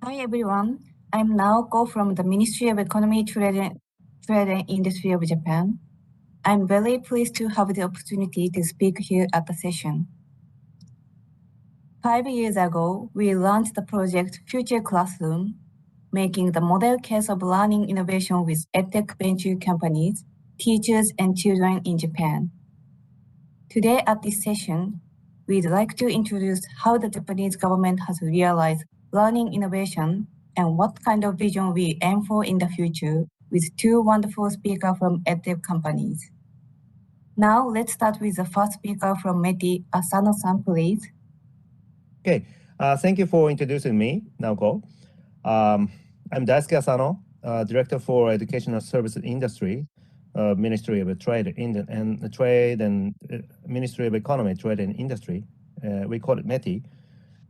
Hi everyone, I'm Naoko from the Ministry of Economy, Trade and Industry of Japan. I'm very pleased to have the opportunity to speak here at the session. 5 years ago, we launched the project Future Classroom, making the model case of learning innovation with EdTech venture companies, teachers, and children in Japan. Today at this session, we'd like to introduce how the Japanese government has realized learning innovation and what kind of vision we aim for in the future with two wonderful speakers from EdTech companies. Now, let's start with the first speaker from METI, Asano-san, please. Okay, thank you for introducing me, Naoko. I'm Daisuke Asano, Director for Educational Services Industry, Ministry of Trade and Ministry of Economy, Trade and Industry. We call it METI.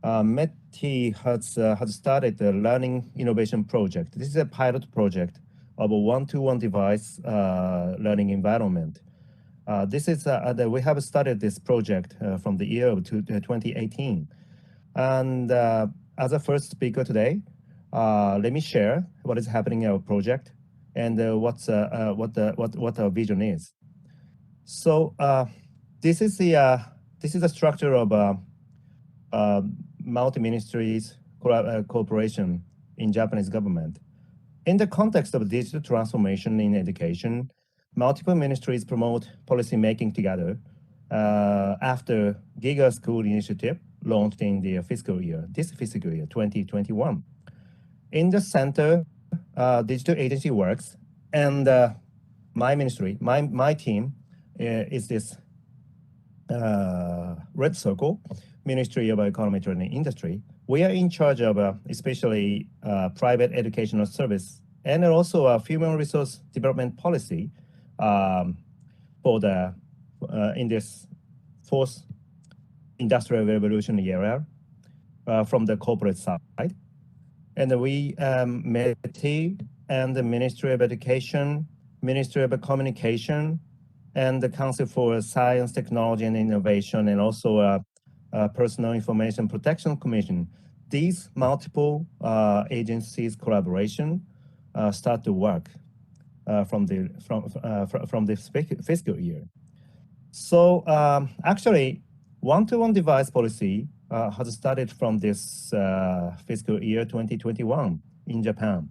METI has started the Learning Innovation Project. This is a pilot project of a one-to-one device learning environment. We have started this project from the year of 2018. And as a first speaker today, let me share what is happening in our project and what our vision is. So this is the structure of multi-ministries cooperation in Japanese government. In the context of digital transformation in education, multiple ministries promote policy making together after GIGA School Initiative launched in this fiscal year, 2021. In the center, digital agency works, and my ministry, my team is this red circle, Ministry of Economy, Trade and Industry. We are in charge of especially private educational service and also a human resource development policy for in this fourth industrial revolution era from the corporate side. And we, METI and the Ministry of Education, Ministry of Communication, and the Council for Science, Technology, and Innovation, and also Personal Information Protection Commission, these multiple agencies' collaboration start to work from this fiscal year. So actually, one-to-one device policy has started from this fiscal year 2021 in Japan.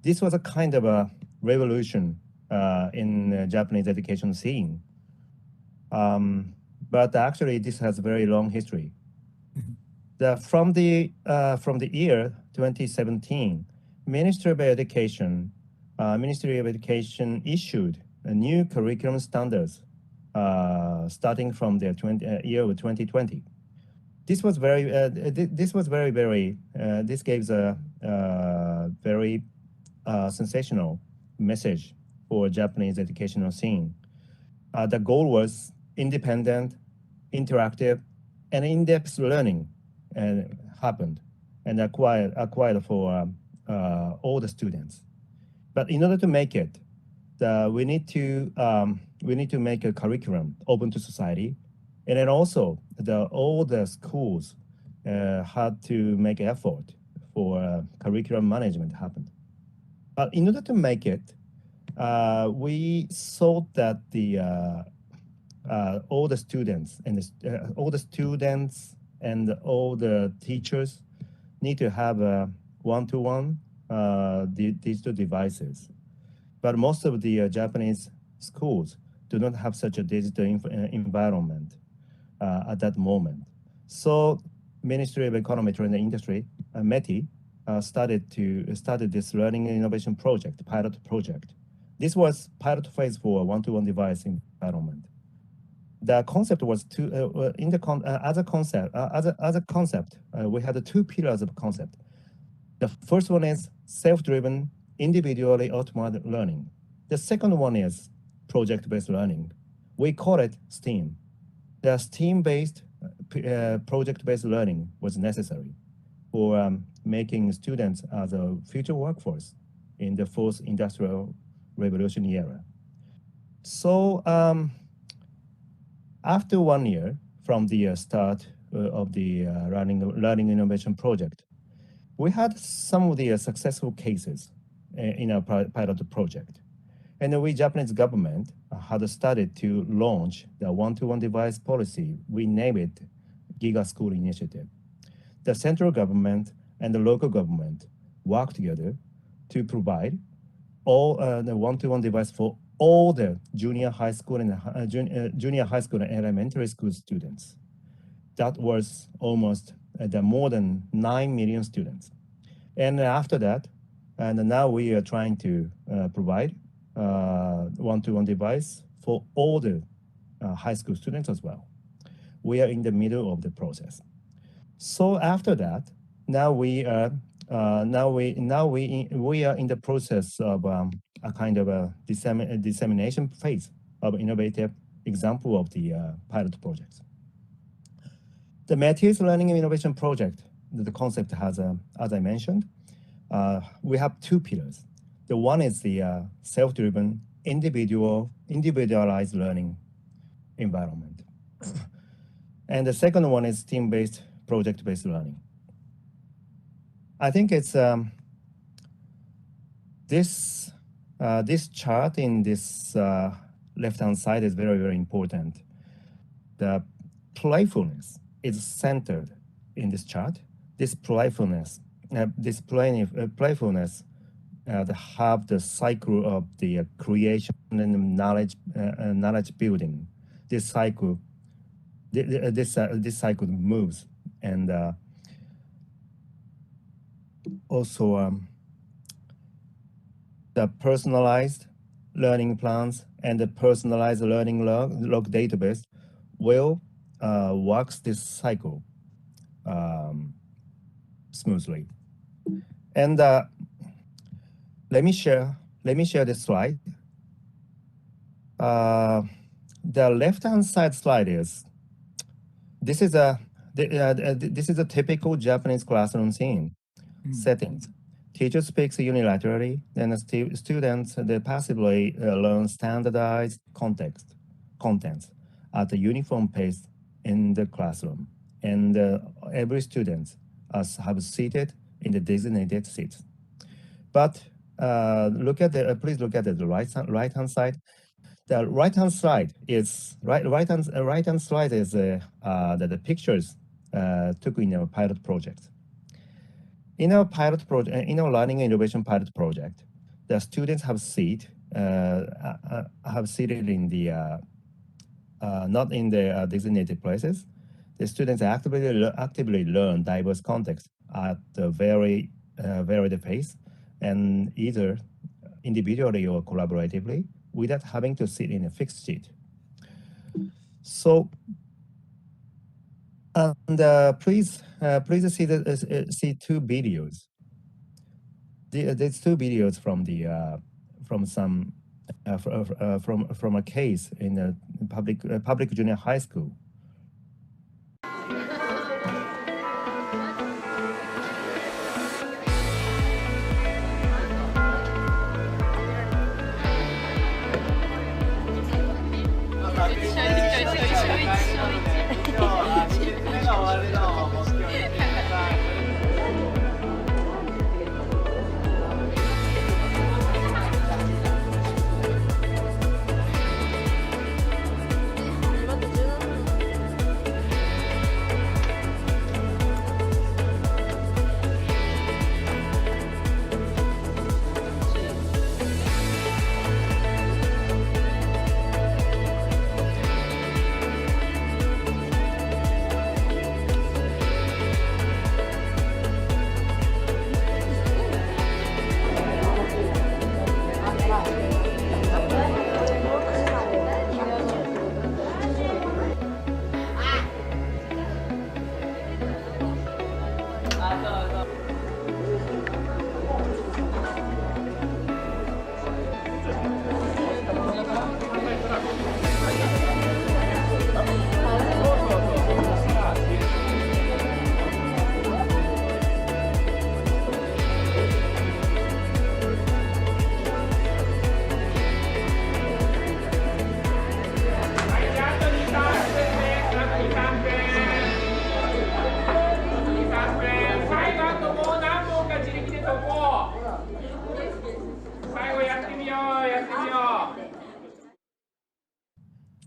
This was a kind of a revolution in Japanese education scene. But actually, this has a very long history. From the year 2017, Ministry of Education issued a new curriculum standards starting from the year of 2020. This was very. This gives a very sensational message for Japanese educational scene. The goal was independent, interactive, and in-depth learning happened and acquired for all the students. But in order to make it, we need to make a curriculum open to society, and then also all the schools had to make effort for curriculum management happened. But in order to make it, we thought that all the students and all the teachers need to have a one-to-one digital devices. But most of the Japanese schools do not have such a digital environment at that moment. So Ministry of Economy, Trade and Industry, METI, started this learning and innovation project, pilot project. This was pilot phase for one-to-one device environment. The concept was as a concept, we had two pillars of concept. The first one is self-driven, individually automated learning. The second one is project-based learning. We call it STEAM. The STEAM-based project-based learning was necessary for making students as a future workforce in the fourth industrial revolution era. So after 1 year from the start of the learning innovation project, We had some of the successful cases in our pilot project. And we Japanese government had started to launch the one-to-one device policy. We named it GIGA School Initiative. The central government and the local government work together to provide all the one-to-one device for all the junior high school and elementary school students. That was almost the more than 9 million students. And after that, and now we are trying to provide one-to-one device for all the high school students as well. We are in the middle of the process. So after that, now we are in the process of a kind of a dissemination phase of innovative example of the pilot projects. The METI's Learning and Innovation Project, the concept has, as I mentioned, we have two pillars. The one is the self-driven, individualized learning environment. And the second one is team-based, project-based learning. I think it's this chart in this left-hand side is very, very important. The playfulness is centered in this chart. This playfulness, have the cycle of the creation and knowledge building. This cycle, this cycle moves, and also the personalized learning plans and the personalized learning log database will works this cycle smoothly. And let me share this slide. The left-hand side slide is this is a typical Japanese classroom scene settings. Teacher speaks unilaterally, and the students they passively learn standardized contents at a uniform pace in the classroom, and every student have seated in the designated seats. But please look at the right-hand side. The right-hand side is right-hand side is the pictures took in our pilot project. In our pilot project, in our learning and innovation pilot project, the students have seated in the not in the designated places. The students actively learn diverse contexts at the very varied pace, and either individually or collaboratively, without having to sit in a fixed seat. So, and please see two videos. There's two videos from the from a case in a public junior high school.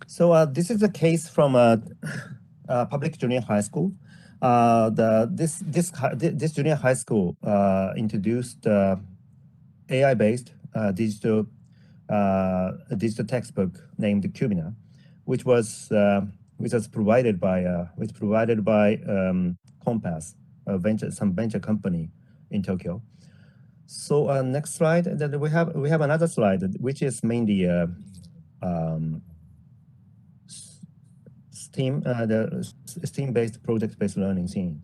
So this is a case from a public junior high school. This junior high school introduced AI-based digital textbook named Cubina, which was provided by Compass, some venture company in Tokyo. So next slide. Then we have another slide which is mainly the STEAM-based project-based learning scene.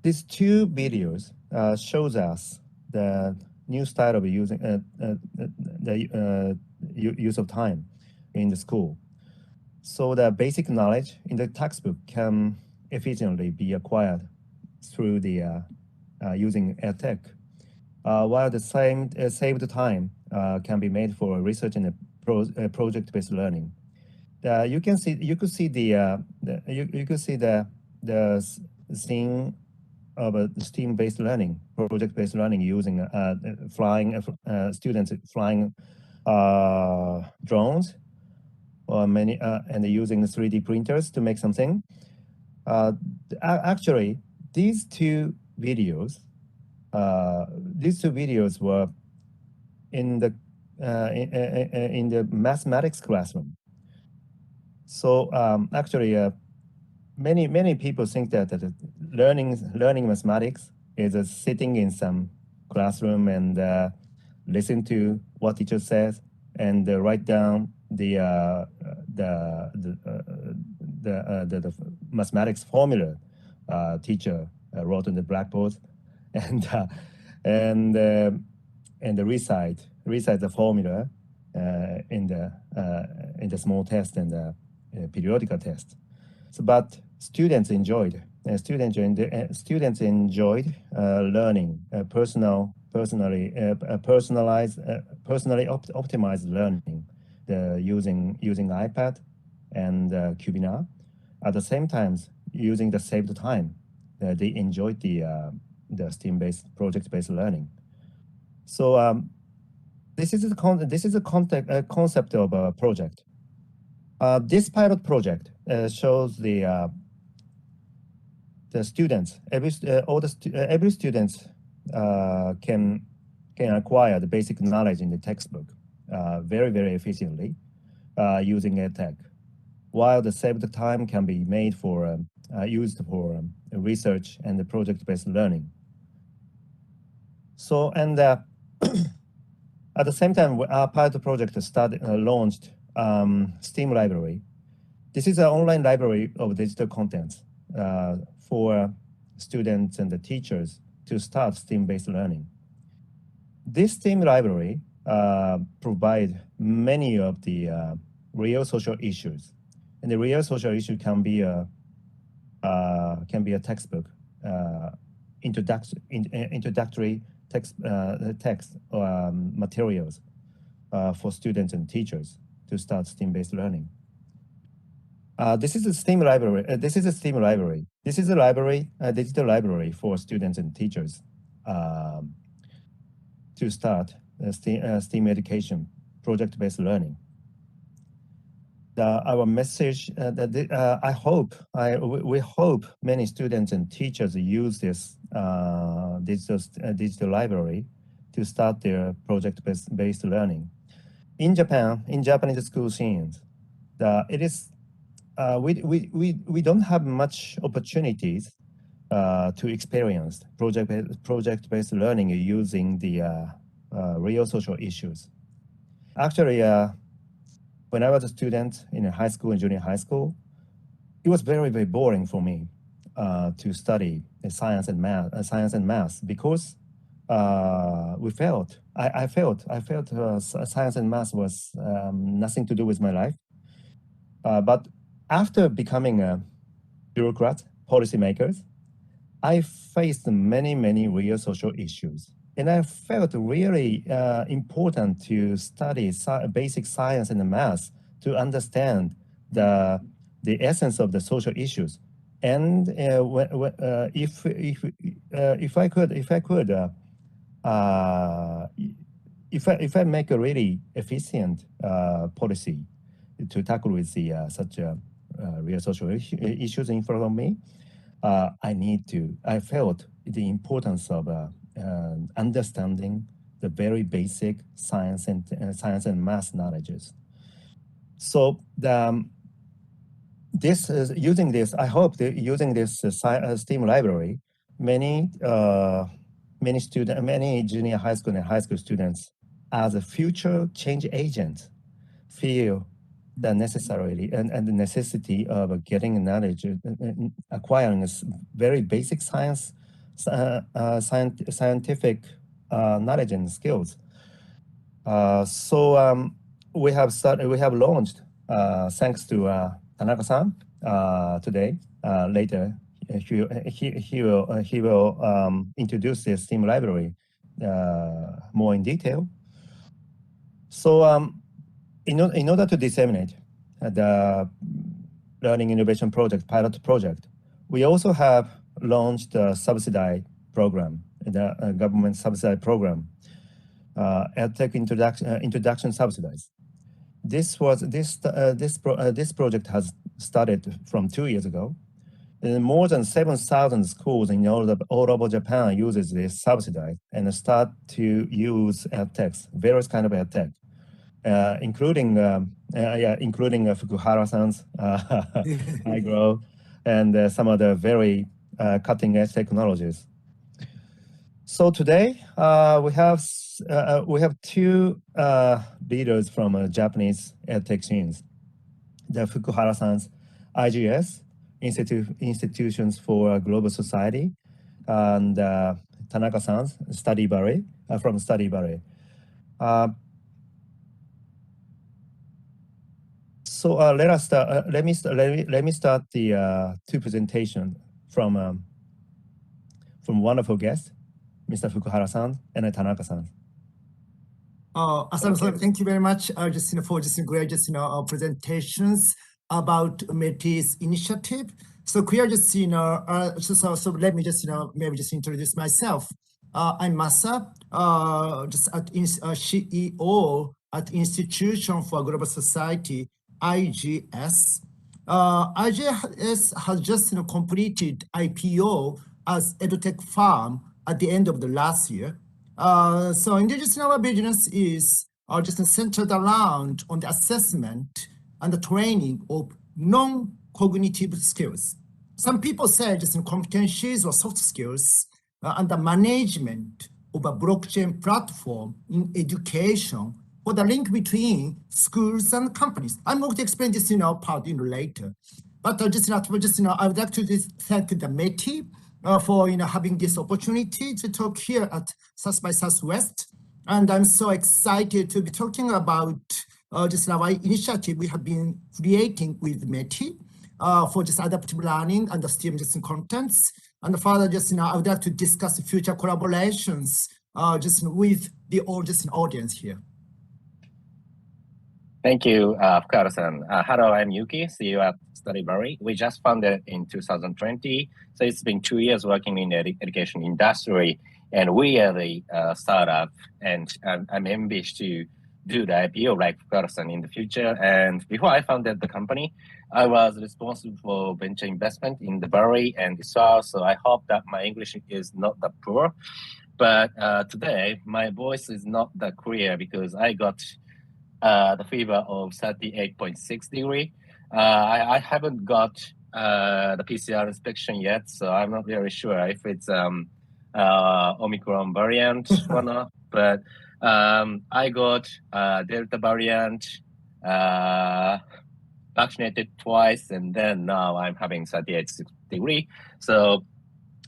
These two videos shows us the new style of using the use of time in the school. So the basic knowledge in the textbook can efficiently be acquired through the using EdTech, while the same saved time can be made for research and project-based learning. You could see the scene of a STEAM-based learning, project-based learning using students flying drones or and using 3D printers to make something. Actually, these two videos were in the mathematics classroom. So actually, many people think that learning mathematics is sitting in some classroom and listen to what teacher says and write down the mathematics formula teacher wrote on the blackboard, and recite the formula in the small test and the periodical test. So, but students enjoyed learning personally optimized learning using iPad and Cubina. At the same time, using the saved time, they enjoyed the STEAM-based project-based learning. So this is a concept of a project. This pilot project shows the students. Every student can acquire the basic knowledge in the textbook very efficiently using EdTech, while the saved time can be made for used for research and the project-based learning. So and at the same time, our pilot project launched STEAM library. This is an online library of digital contents for students and the teachers to start STEAM-based learning. This STEAM library provides many of the real social issues, and the real social issue can be a textbook, introductory text materials for students and teachers to start STEAM-based learning. This is a STEAM library. This is a digital library for students and teachers to start STEAM education, project-based learning. Our message we hope many students and teachers use this digital library to start their project-based learning. In Japan, in Japanese school scenes, we don't have much opportunities to experience project-based learning using the real social issues. Actually, when I was a student in high school and junior high school, it was very, very boring for me to study science and math because I felt science and math was nothing to do with my life. But after becoming a bureaucrat, policymakers, I faced many, many real social issues. And I felt really important to study basic science and math to understand the essence of the social issues. And if I make a really efficient policy to tackle with such real social issues in front of me, I felt the importance of understanding the very basic science and math knowledges. So I hope that using this STEAM library, many junior high school and high school students as a future change agent feel the necessity of getting knowledge, acquiring very basic scientific knowledge and skills. We have launched, thanks to Tanaka-san today. Later, he will introduce the STEAM library more in detail. So in order to disseminate the Learning Innovation Project, pilot project, we also have launched a subsidized program, the government subsidized program, EdTech introduction subsidized. This project has started from 2 years ago. And more than 7,000 schools in all over Japan uses this subsidized and start to use EdTech, various kind of EdTech. Including Fukuhara-san's iGrow and some other very cutting-edge technologies. So today we have two leaders from Japanese EdTech scenes: the Fukuhara-san's IGS, Institutions for Global Society, and Tanaka-san's Study Ballet from Study Ballet. So let me start the two presentations from wonderful guests, Mr. Fukuhara-san and Tanaka-san. Asano-san, thank you very much for great presentations about METI's initiative. So could I just so let me just maybe just introduce myself. I'm Masa, just at CEO at Institution for Global Society, IGS. IGS has just completed IPO as EdTech firm at the end of the last year. So indeed, our business is just centered around on the assessment and the training of non-cognitive skills. Some people say just competencies or soft skills and the management of a blockchain platform in education or the link between schools and companies. I'm going to explain this part later. But I would like to thank the METI for having this opportunity to talk here at South by Southwest. And I'm so excited to be talking about our initiative we have been creating with METI for just adaptive learning and the STEAM contents. And further, I would like to discuss future collaborations just with the audience here. Thank you, Fukawa-san. Hello, I'm Yuki, CEO at Studyberry. We just founded in 2020, so it's been 2 years working in the education industry, and we are the startup, and I'm ambitious to do the IPO like Fukawa-san in the future. And before I founded the company, I was responsible for venture investment in the Berry and the SAR, so I hope that my English is not that poor. But today, my voice is not that clear because I got the fever of 38.6 degree. I haven't got the PCR inspection yet, so I'm not very sure if it's Omicron variant or not. But I got Delta variant, vaccinated twice, and then now I'm having 38.6 degree. So,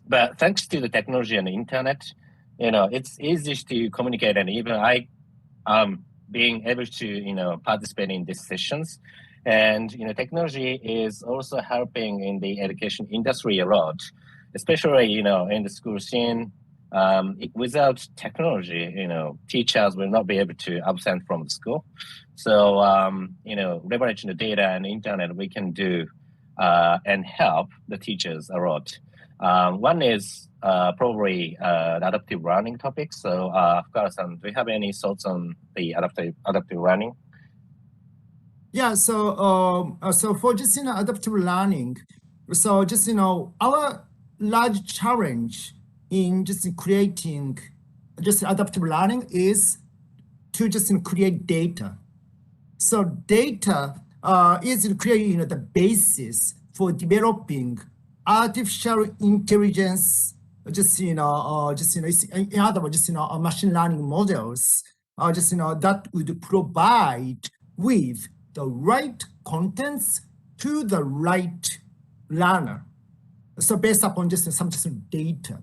but thanks to the technology and the internet, it's easy to communicate, and even I being able to participate in these sessions. And technology is also helping in the education industry a lot, especially in the school scene. Without technology, teachers will not be able to absent from the school. So leveraging the data and internet, we can do and help the teachers a lot. One is probably the adaptive learning topic. So, Fukawa-san, do you have any thoughts on the adaptive learning? Yeah. So, for just adaptive learning, so just our large challenge in just creating just adaptive learning is to just create data. So data is creating the basis for developing artificial intelligence, in other words, machine learning models, that would provide with the right contents to the right learner. So based upon some data.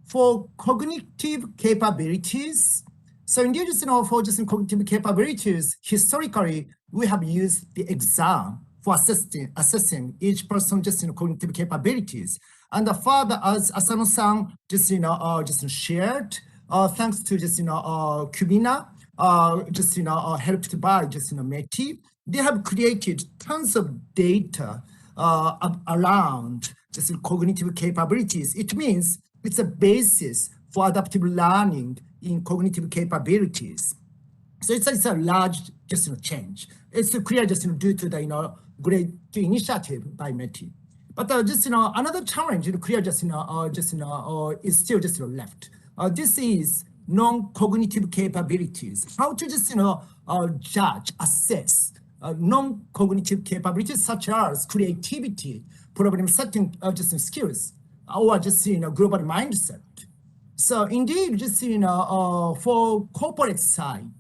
For cognitive capabilities, so indeed, for cognitive capabilities, historically, we have used the exam for assessing each person's cognitive capabilities. And further, as Asano-san just shared, thanks to Kubina, helped by METI, they have created tons of data around cognitive capabilities. It means it's a basis for adaptive learning in cognitive capabilities. So it's a large change. It's clear due to the great initiative by METI. But another challenge clear is still left. This is non-cognitive capabilities. How to judge, assess non-cognitive capabilities such as creativity, problem setting skills, or global mindset. So indeed, for corporate side,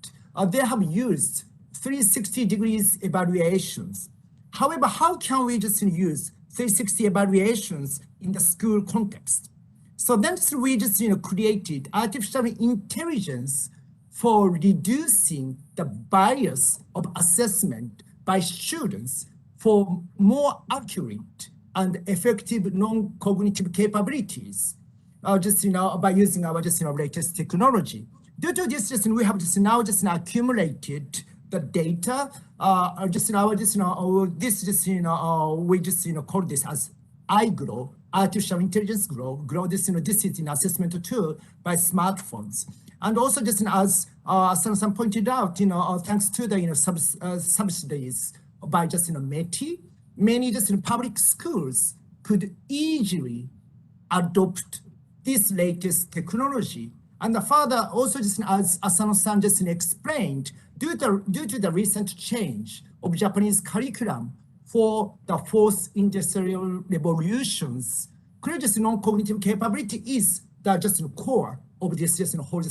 they have used 360 degrees evaluations. However, how can we use 360 evaluations in the school context? So then we created artificial intelligence for reducing the bias of assessment by students for more accurate and effective non-cognitive capabilities. By using our latest technology. Due to this, we have now accumulated the data. We call this as iGrow, artificial intelligence grow. This is an assessment tool by smartphones. And also as Asano-san pointed out, thanks to the subsidies by METI, many public schools could easily adopt this latest technology. And further, also as Asano-san explained, due to the recent change of Japanese curriculum for the fourth industrial revolutions, non-cognitive capability is the core of this whole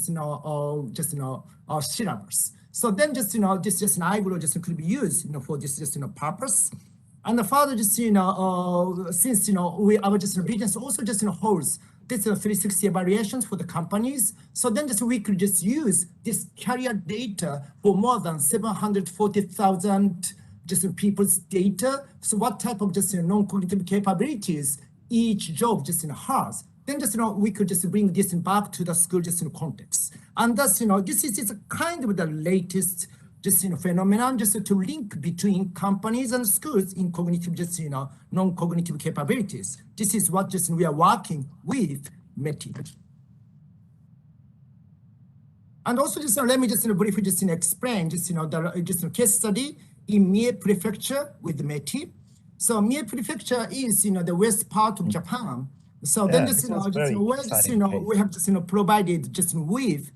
syllabus. So then this iGrow could be used for this purpose. And further, since our business also holds this 360 evaluations for the companies, so then we could use this career data for more than 740,000 people's data. So what type of non-cognitive capabilities each job has? then just we could just bring this back to the school just context. And that's this is kind of the latest just phenomenon just to link between companies and schools in cognitive just non-cognitive capabilities. This is what just we are working with METI. And also just let me just briefly just explain just the just case study in Mie Prefecture with METI. So Mie Prefecture is the west part of Japan. So then just we have just provided just with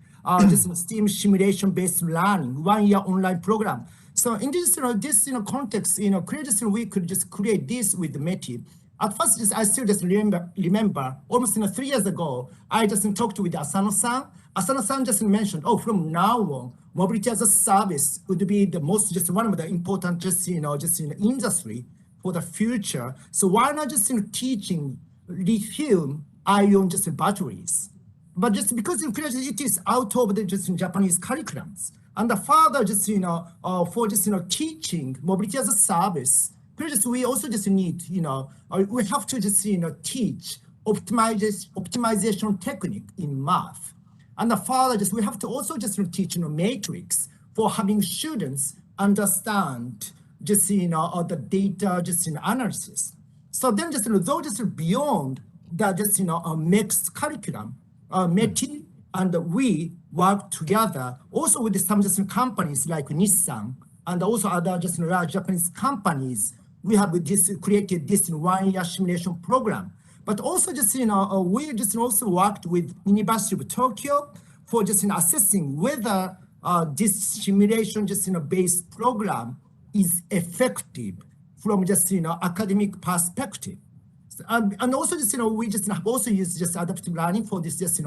just STEAM simulation-based learning 1 year online program. So in this this context, we could just create this with METI. At first, I still just remember almost 3 years ago, I just talked with Asano-san. Asano-san just mentioned, oh, from now on, mobility as a service would be the most just one of the important just industry for the future. So why not just teaching lithium-ion just batteries? But just because it is out of the just Japanese curriculums, and the further just for just teaching mobility as a service, we also just need we have to just teach optimization technique in math, and the further just we have to also just teach matrix for having students understand just the data just analysis. So then just though just beyond that just mixed curriculum. METI and we work together also with some just companies like Nissan and also other just large Japanese companies. We have created this 1 year simulation program, but also just we just also worked with University of Tokyo for just assessing whether this simulation just based program is effective from just academic perspective. And also just we just have also used just adaptive learning for this just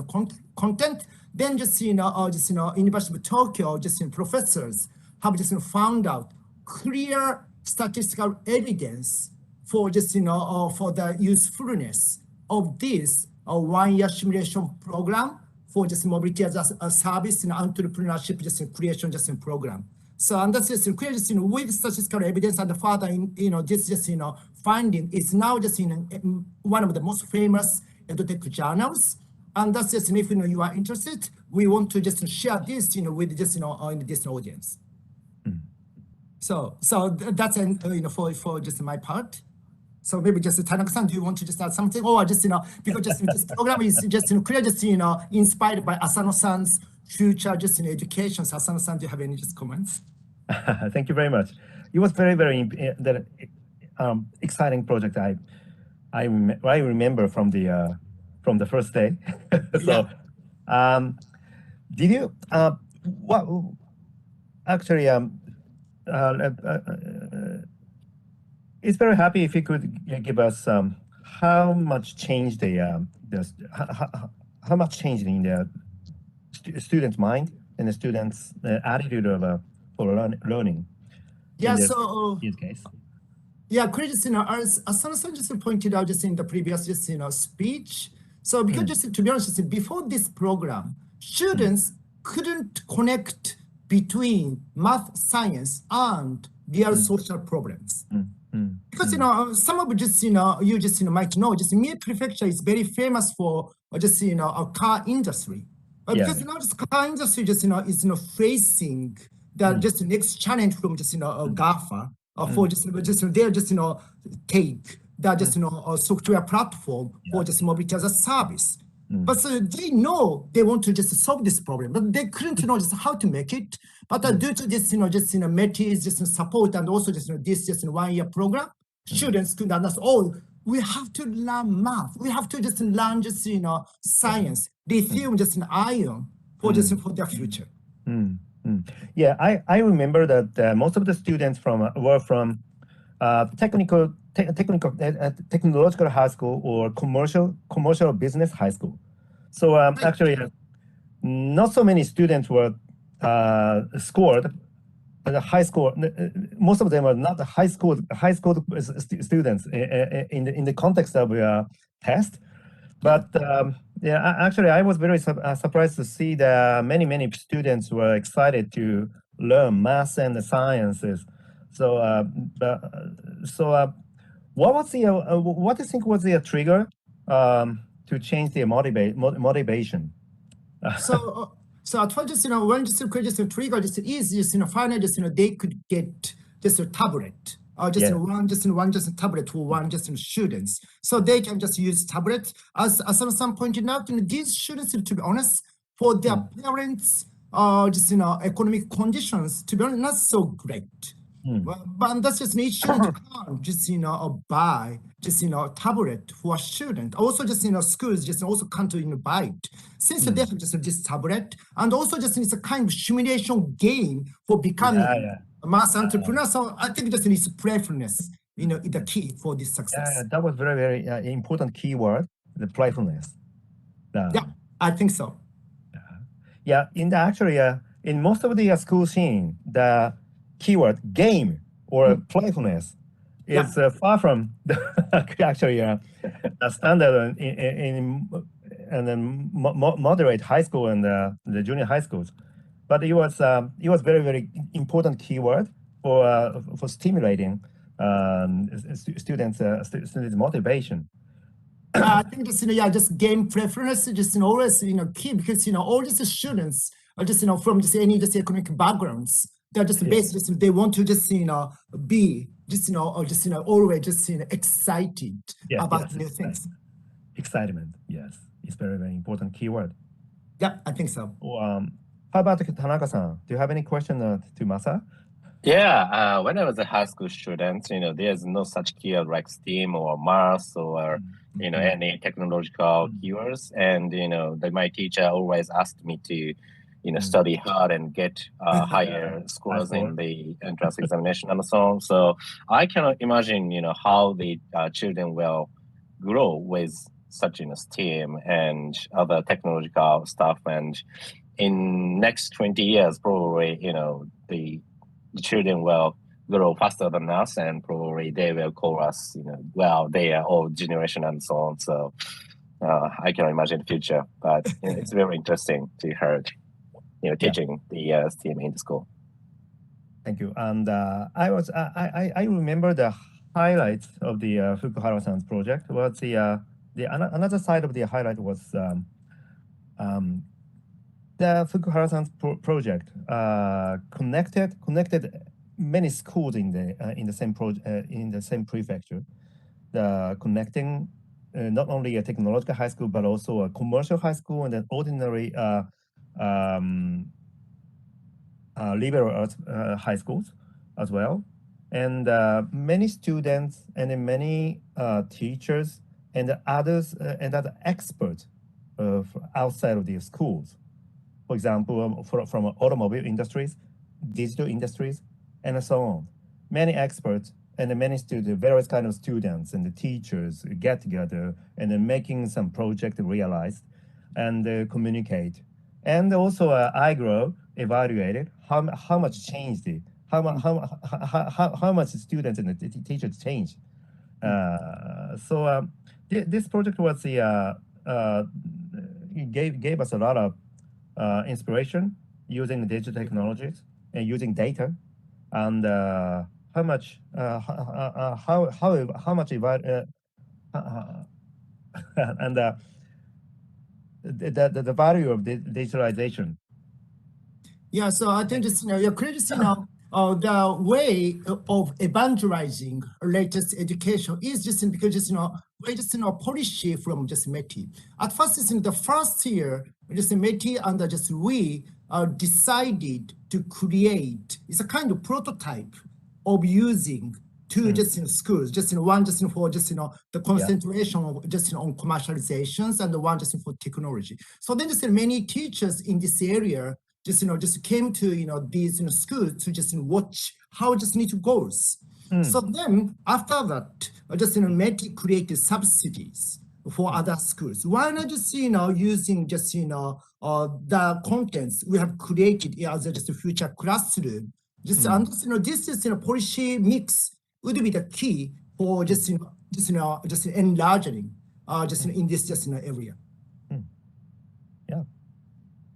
content. Then just University of Tokyo just professors have just found out clear statistical evidence for just for the usefulness of this 1 year simulation program for just mobility as a service and entrepreneurship just creation just program. So and that's just clear just with statistical evidence and further this just finding is now just in one of the most famous EdTech journals. And that's just if you are interested, we want to just share this with just in this audience. So that's for just my part. So maybe just Tanaka-san, do you want to just add something, or just because just this program is just clear just inspired by Asano-san's future just education. So Asano-san, do you have any just comments? Thank you very much. It was very exciting project. I remember from the first day. So did you what actually it's very happy if you could give us how much changed how much changed in the student's mind and the student's attitude of for learning. Yeah. In this case. Yeah, Chris, as Asano-san just pointed out just in the previous just speech. So because just to be honest, before this program, students couldn't connect between math, science, and real social problems. Because some of just you just might know just Mie Prefecture is very famous for just a car industry. Because now this car industry just is facing the just next challenge from just GAFA for just they're just take that just software platform for just mobility as a service. But so they know they want to just solve this problem, but they couldn't know just how to make it. But due to this METI's just support and also just this just 1 year program, students could understand. Oh, we have to learn math. We have to just learn just science. Lithium just ion for just for their future. Yeah, I remember that most of the students were from technological high school or commercial business high school. So actually, not so many students were scored the high school. Most of them are not the high school students in the context of test. But yeah, actually, I was very surprised to see that many students were excited to learn math and the sciences. So, what do you think was the trigger to change their motivation. So at first, just when just create just a trigger, just easy, just finally, just they could get just a tablet, or just one tablet for one just students, so they can just use tablet. As some pointed out, these students, to be honest, for their parents, just economic conditions, to be honest, not so great. But that's just an student can't just buy just tablet for a student. Also just schools just also can't buy it, since they have just this tablet, and also just it's a kind of simulation game for becoming a mass entrepreneur. So I think just it's playfulness, is the key for this success. That was very important keyword, the playfulness. Yeah, I think so. In most of the school scene, the keyword game or playfulness is far from the standard in then moderate high school and the junior high schools. But it was very important keyword for stimulating students motivation. I think just game preference just always key, because all these students are just from just any just economic backgrounds. They're just basically they want to just be just or just always just excited about new things. Excitement, yes, it's very important keyword. Yeah, I think so. How about Tanaka-san? Do you have any question to Masa? Yeah, when I was a high school student, there's no such keyword like STEAM or math or any technological keywords, and my teacher always asked me to study hard and get higher scores in the entrance examination and so on. So I cannot imagine, how the children will grow with such STEAM and other technological stuff. And in next 20 years, probably, the children will grow faster than us, and probably they will call us, they are old generation and so on. So I cannot imagine the future, but it's very interesting to hear. Teaching the STEAM in the school. Thank you. And I remember the highlights of the Fukuhara-san's project was another side of the highlight was the Fukuhara-san's project connected many schools in the same prefecture, connecting not only a technological high school but also a commercial high school and an ordinary liberal arts high schools as well, and many students and many teachers and others and other experts outside of these schools. For example, from automobile industries, digital industries, and so on. Many experts and many students, various kind of students and the teachers get together and then making some project realized and communicate. And also, iGrow evaluated how much changed it, how much students and the teachers changed. So this project was gave us a lot of inspiration using digital technologies and using data, and how much and the value of digitalization. Yeah, so I think just the way of evangelizing latest education is just because we just policy from just METI. At first, in the first year, just METI and we decided to create. It's a kind of prototype of using two schools, one for the concentration of on commercializations, and the one for technology. So then many teachers in this area just came to these schools to watch how it goes. So then after that, METI created subsidies for other schools. Why not using the contents we have created as a future classroom? This is policy mix would be the key for enlarging in this area.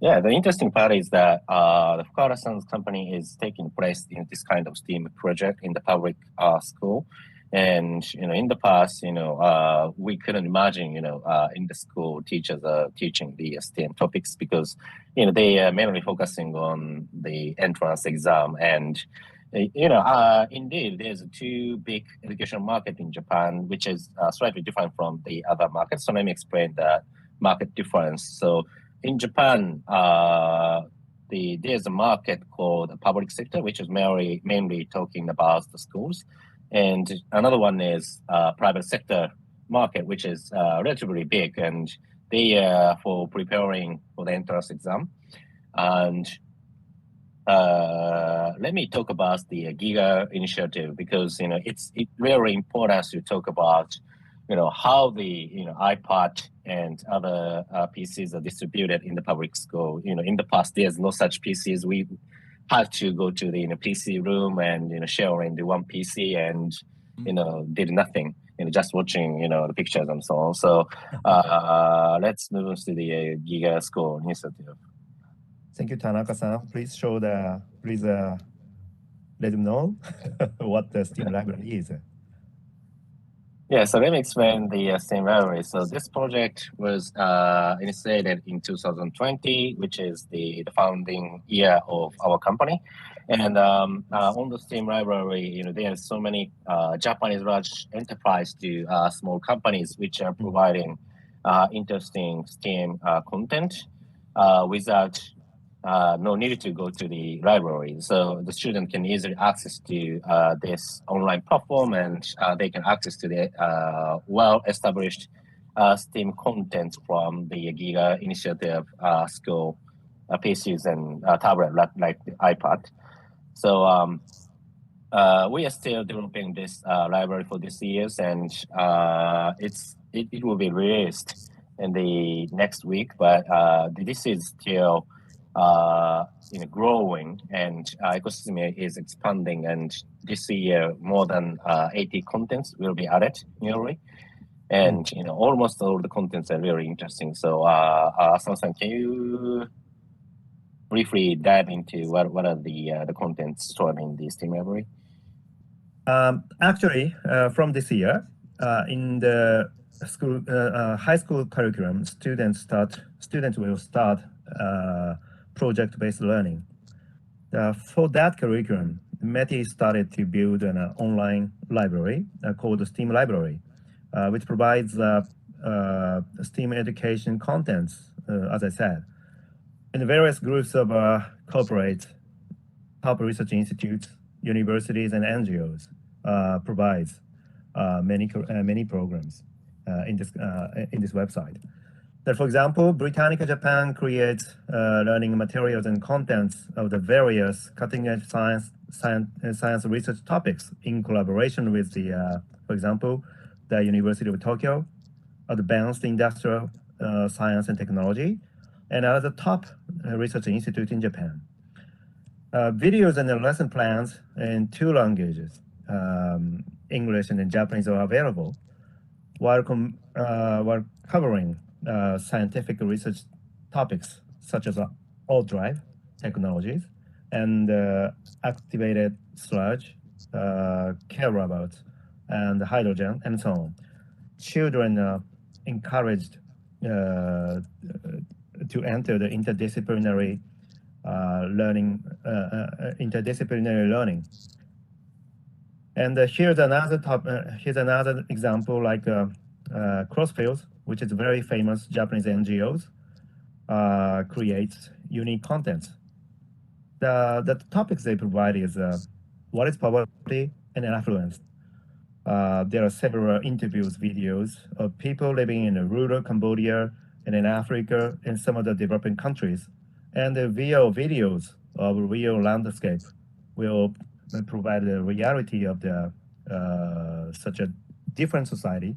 Yeah, the interesting part is that the Fukuhara-san's company is taking place in this kind of STEAM project in the public school. And in the past, we couldn't imagine, in the school teachers are teaching the STEM topics because, they are mainly focusing on the entrance exam. And indeed, there's two big education market in Japan, which is slightly different from the other markets. So let me explain the market difference. So in Japan, there's a market called the public sector, which is mainly talking about the schools. And another one is private sector market, which is relatively big, and they are for preparing for the entrance exam. And let me talk about the GIGA initiative because it's really important to talk about how the iPad and other PCs are distributed in the public school. In the past, there's no such PCs. We had to go to the PC room and share in the one PC and did nothing. Just watching the pictures and so on. So let's move on to the GIGA School Initiative. Thank you, Tanaka-san. Please let them know what the STEAM library is. Yeah, so let me explain the STEAM library. So this project was initiated in 2020, which is the founding year of our company. And on the STEAM library, there are so many Japanese large enterprise to small companies which are providing interesting STEAM content without no need to go to the library. So the student can easily access to this online platform and they can access to the well-established STEAM content from the GIGA initiative school PCs and tablet like the iPad. So we are still developing this library for this years, and it will be released in the next week, but this is still growing, and ecosystem is expanding, and this year more than 80 contents will be added newly, and almost all the contents are very interesting. So Asano-san, can you briefly dive into what are the contents stored in the STEAM library? Actually, from this year, in the school high school curriculum, students will start project-based learning. For that curriculum, METI started to build an online library called the STEAM Library, which provides STEAM education contents, as I said. And various groups of corporate, top research institutes, universities, and NGOs provides many programs in this website. That, for example, Britannica Japan creates learning materials and contents of the various cutting-edge science research topics in collaboration with the, for example, the University of Tokyo, Advanced Industrial Science and Technology, and other top research institute in Japan. Videos and lesson plans in 2 languages, English and Japanese, are available, while covering scientific research topics such as alt-drive technologies and activated sludge, care robots, and hydrogen, and so on. Children are encouraged to enter the interdisciplinary learning. And here's another example, like Crossfields, which is very famous Japanese NGOs, creates unique contents. The topics they provide is what is poverty and affluence. There are several interviews, videos of people living in rural Cambodia and in Africa and some of the developing countries. And the videos of real landscape will provide the reality of the such a different society,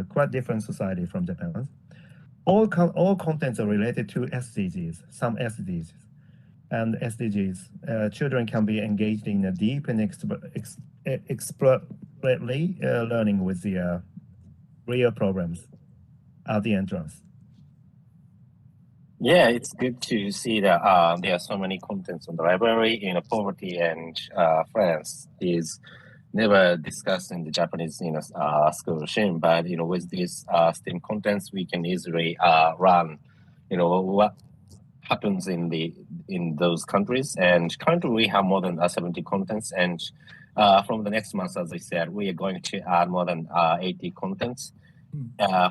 quite different society from Japan. All contents are related to SDGs, some SDGs. And SDGs, children can be engaged in a deep and exploratory learning with the real programs at the entrance. Yeah, it's good to see that there are so many contents on the library. Poverty and France is never discussed in the Japanese school regime, but with these STEAM contents, we can easily run what happens in those countries. And currently we have more than 70 contents, and from the next month, as I said, we are going to add more than 80 contents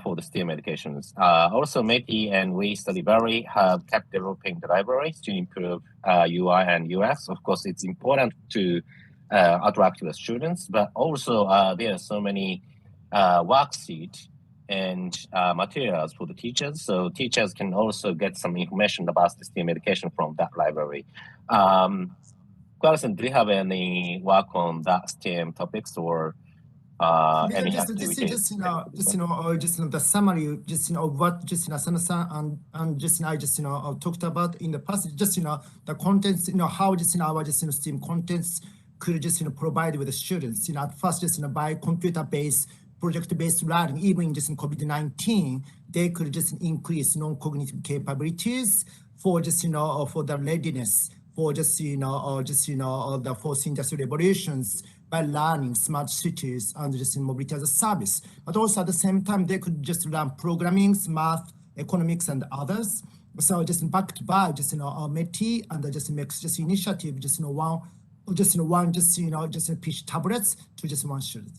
for the STEAM educations. Also, METI and We Study Very have kept developing the libraries to improve UI and UX. Of course, it's important to attract the students, but also there are so many worksheets and materials for the teachers, so teachers can also get some information about the STEAM education from that library. Carlson, do you have any work on that STEAM topics or any activities? Just the summary, what Asano-san and I talked about in the past. The contents, how our STEAM contents could provide with the students. At first, by computer-based, project-based learning, even in COVID-19, they could increase non-cognitive capabilities for for the readiness for the fourth industrial revolutions by learning smart cities and mobility as a service. But also at the same time, they could learn programming, math, economics, and others. So backed by METI and makes initiative one pitch tablets to one student.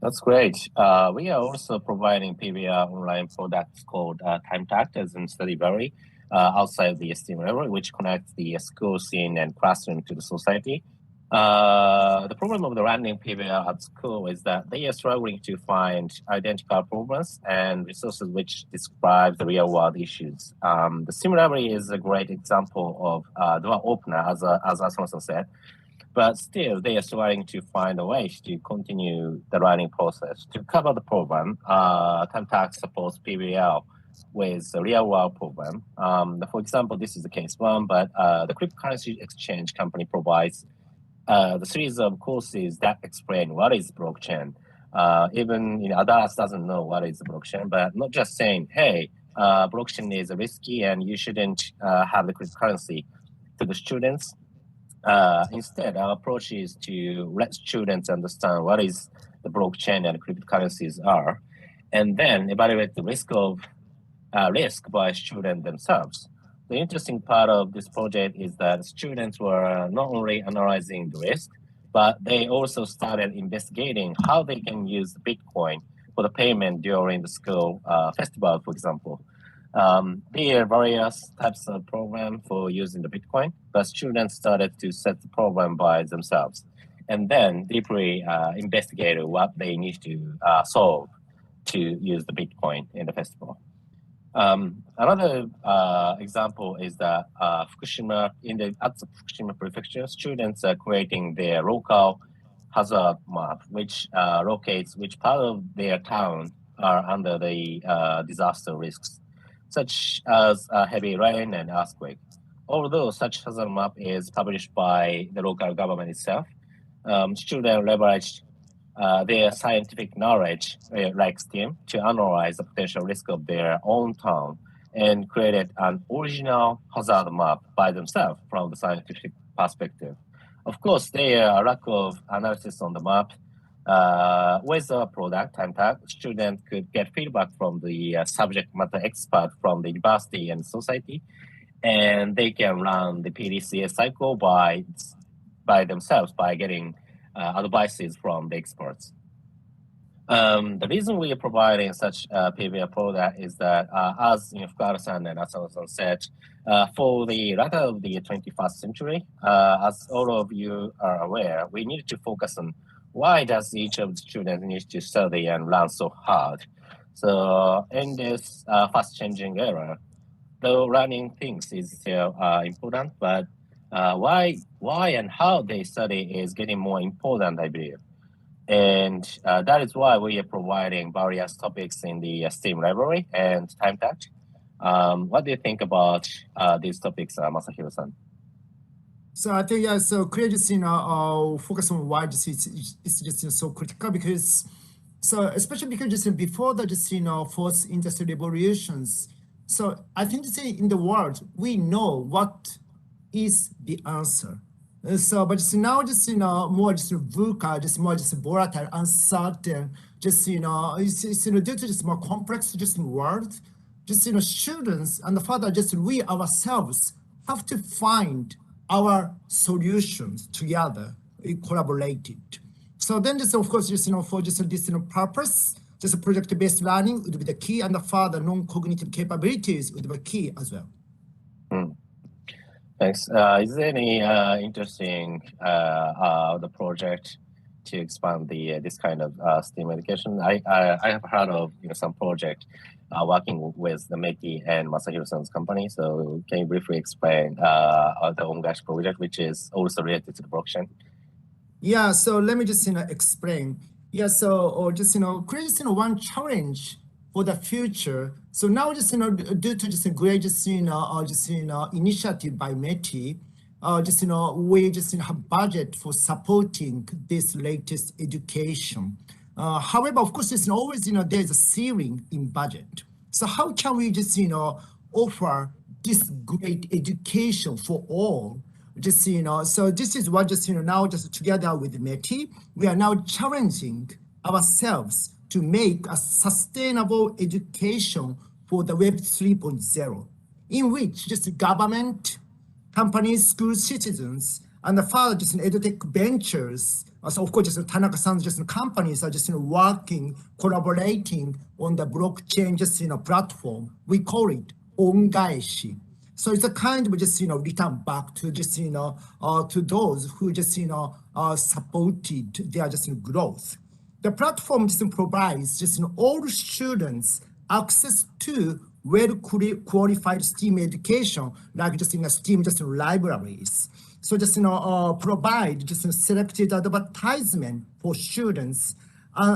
That's great. We are also providing PBR online products called TimeTact as in Study Very outside the STEAM library, which connects the school scene and classroom to the society. The problem of the running PBR at school is that they are struggling to find identical problems and resources which describe the real world issues. The STEAM library is a great example of door opener, as Asano said. But still, they are starting to find a way to continue the learning process. To cover the program, TimeTact supports PBL with a real-world program. For example, this is the case one, but the cryptocurrency exchange company provides the series of courses that explain what is blockchain. Even adults doesn't know what is blockchain, but not just saying, hey, blockchain is risky and you shouldn't have the cryptocurrency to the students. Instead, our approach is to let students understand what is the blockchain and cryptocurrencies are, and then evaluate the risk by students themselves. The interesting part of this project is that students were not only analyzing the risk, but they also started investigating how they can use Bitcoin for the payment during the school festival, for example. There are various types of program for using the Bitcoin, but students started to set the program by themselves and then deeply investigated what they need to solve to use the Bitcoin in the festival. Another example is that at the Fukushima prefecture, students are creating their local hazard map, which locates which part of their town are under the disaster risks, such as heavy rain and earthquake. Although such hazard map is published by the local government itself, students leveraged their scientific knowledge, like STEAM, to analyze the potential risk of their own town and created an original hazard map by themselves from the scientific perspective. Of course, there are a lack of analysis on the map. With the product TimeTact, students could get feedback from the subject matter expert from the university and society, and they can run the PDCA cycle by themselves by getting advices from the experts. The reason we are providing such PBR product is that, as Fukuhara-san and Asano-san said, for the latter of the 21st century, as all of you are aware, we need to focus on why does each of the students need to study and learn so hard. So in this fast-changing era, though learning things is still important, but why and how they study is getting more important, I believe. And that is why we are providing various topics in the STEAM library and TimeTact. What do you think about these topics, Masahiro-san? So I think, so clearly just, focus on why it's just so critical because, so especially because just before the, fourth industrial revolutions, so I think to say in the world, we know what is the answer. So, but just now, just more just VUCA, just more just volatile, uncertain, just it's due to just more complex just world, just students and further just we ourselves have to find our solutions together, collaborated. So then just of course just for just this purpose, just project-based learning would be the key, and the further non-cognitive capabilities would be key as well. Thanks. Is there any interesting the project to expand the this kind of STEAM education? I have heard of some project working with the METI and Masahiro-san's company. So can you briefly explain the Ongash project, which is also related to the blockchain? Yeah. So let me just explain. Yeah. So or just create one challenge for the future. So now just due to just a great initiative by METI, we just have budget for supporting this latest education. However, of course, it's always there's a ceiling in budget. So how can we just offer this great education for all? Just so this is what just now just together with METI, we are now challenging ourselves to make a sustainable education for the Web 3.0, in which just government, companies, schools, citizens, and the further just EdTech ventures. So of course, just Tanaka-san's just companies are just working, collaborating on the blockchain just platform. We call it ongaeshi. So it's a kind of just return back to just to those who just supported their just growth. The platform just provides just all students access to well-qualified STEAM education, like just STEAM just libraries. So just provide just selected advertisement for students.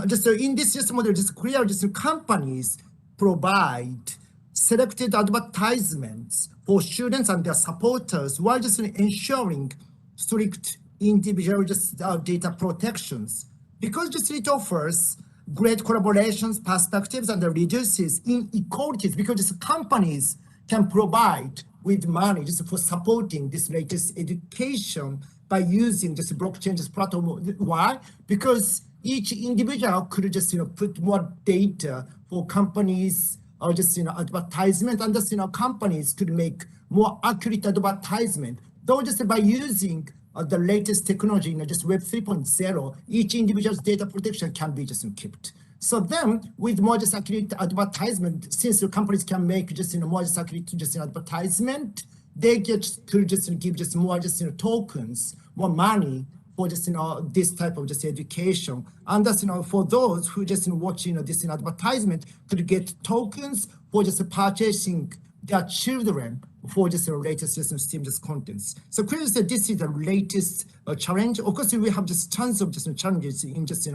Just in this just model, just clear just companies provide selected advertisements for students and their supporters while just ensuring strict individual just data protections. Because just it offers great collaborations, perspectives, and reduces inequalities, because just companies can provide with money just for supporting this latest education by using this blockchain just platform. Why? Because each individual could just put more data for companies or just advertisement, and just companies could make more accurate advertisement. Though just by using the latest technology, just Web 3.0, each individual's data protection can be just kept. So then, with more just accurate advertisement, since the companies can make just more just accurate just advertisement, they get to just give just more just tokens, more money for just this type of just education. And that's for those who just watching this advertisement could get tokens for just purchasing their children for just the latest STEAM just contents. So clearly this is the latest challenge. Of course, we have just tons of just challenges in just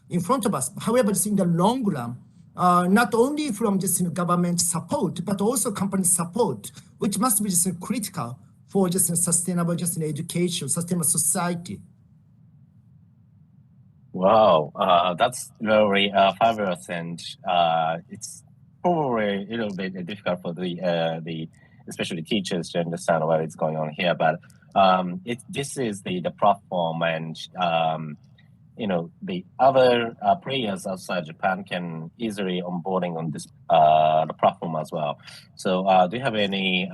in front of us. However, just in the long run, not only from just government support, but also company support, which must be just critical for just sustainable just education, sustainable society. Wow, that's very fabulous, and it's probably a little bit difficult for the especially teachers to understand what is going on here. But this is the platform, and the other players outside Japan can easily onboarding on this the platform as well. So do you have any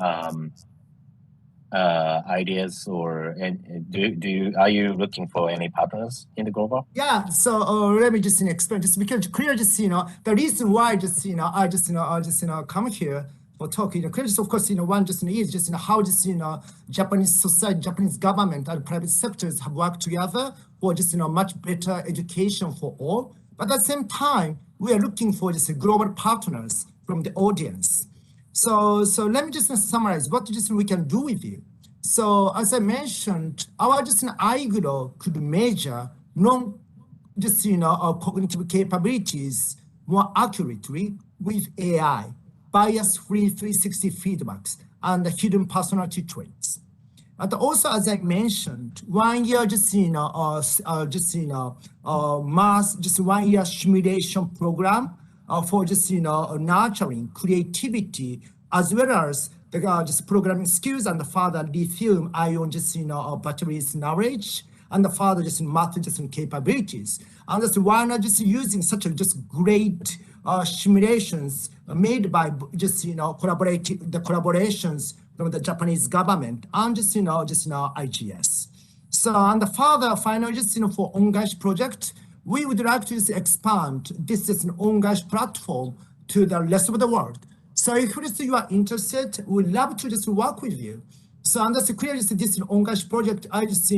ideas, or are you looking for any partners in the global? Yeah, so let me just explain this, because clear just the reason why just I just come here for talking. Clear just of course one just is just how just Japanese society, Japanese government and private sectors have worked together for just much better education for all. But at the same time, we are looking for just global partners from the audience. So let me just summarize what just we can do with you. So as I mentioned, our just iGrow could measure cognitive capabilities more accurately with AI, bias-free 360 feedbacks, and the hidden personality traits. And also, as I mentioned, 1 year just mass, just 1 year simulation program for just nurturing creativity as well as just programming skills and the further lithium-ion batteries knowledge and the further math capabilities. And that's why not just using such a great simulations made by collaborations from the Japanese government and IGS. So and the further final for Ongash project, we would like to expand this Ongash platform to the rest of the world. So if you are interested, we'd love to work with you. So and that's clearly this Ongash project I is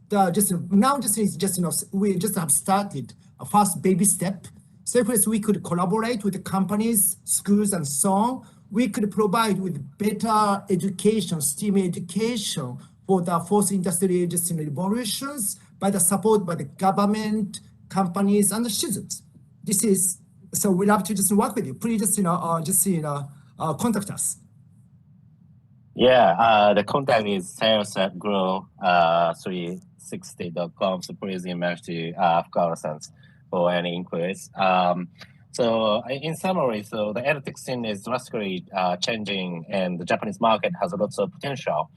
the we just have started a first baby step. So if we could collaborate with the companies, schools, and so on, we could provide with better education, STEAM education for the fourth industrial revolutions by the support by the government, companies, and the students. This is so we love to work with you. Please contact us. Yeah, the contact is sales@grow360.com. So please email to Fukawa-san for any inquiries. So in summary, so the EdTech scene is drastically changing, and the Japanese market has lots of potential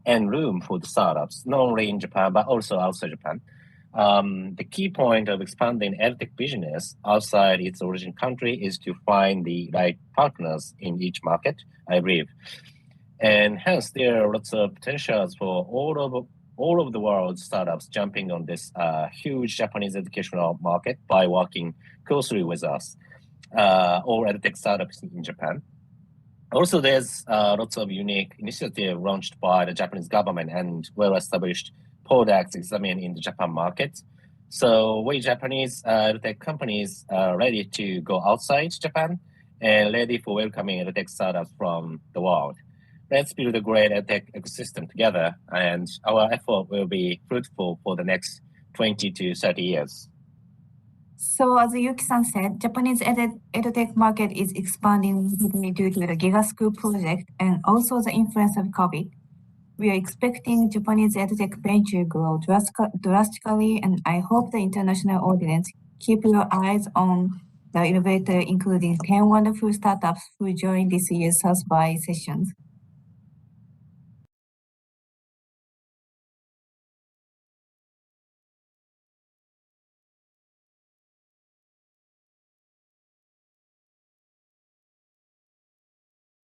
and room for the startups, not only in Japan, but also outside Japan. The key point of expanding EdTech business outside its origin country is to find the right partners in each market, I believe. And hence, there are lots of potentials for all of the world's startups jumping on this huge Japanese educational market by working closely with us, or EdTech startups in Japan. Also, there's lots of unique initiatives launched by the Japanese government and well-established products examined in the Japan market. So we Japanese EdTech companies are ready to go outside Japan and ready for welcoming EdTech startups from the world. Let's build a great EdTech ecosystem together, and our effort will be fruitful for the next 20 to 30 years. So as Yuki-san said, Japanese edtech market is expanding due to the GIGA School project and also the influence of COVID. We are expecting Japanese edtech venture grow drastically, and I hope the international audience keep your eyes on the innovator, including 10 wonderful startups who joined this year's South by sessions.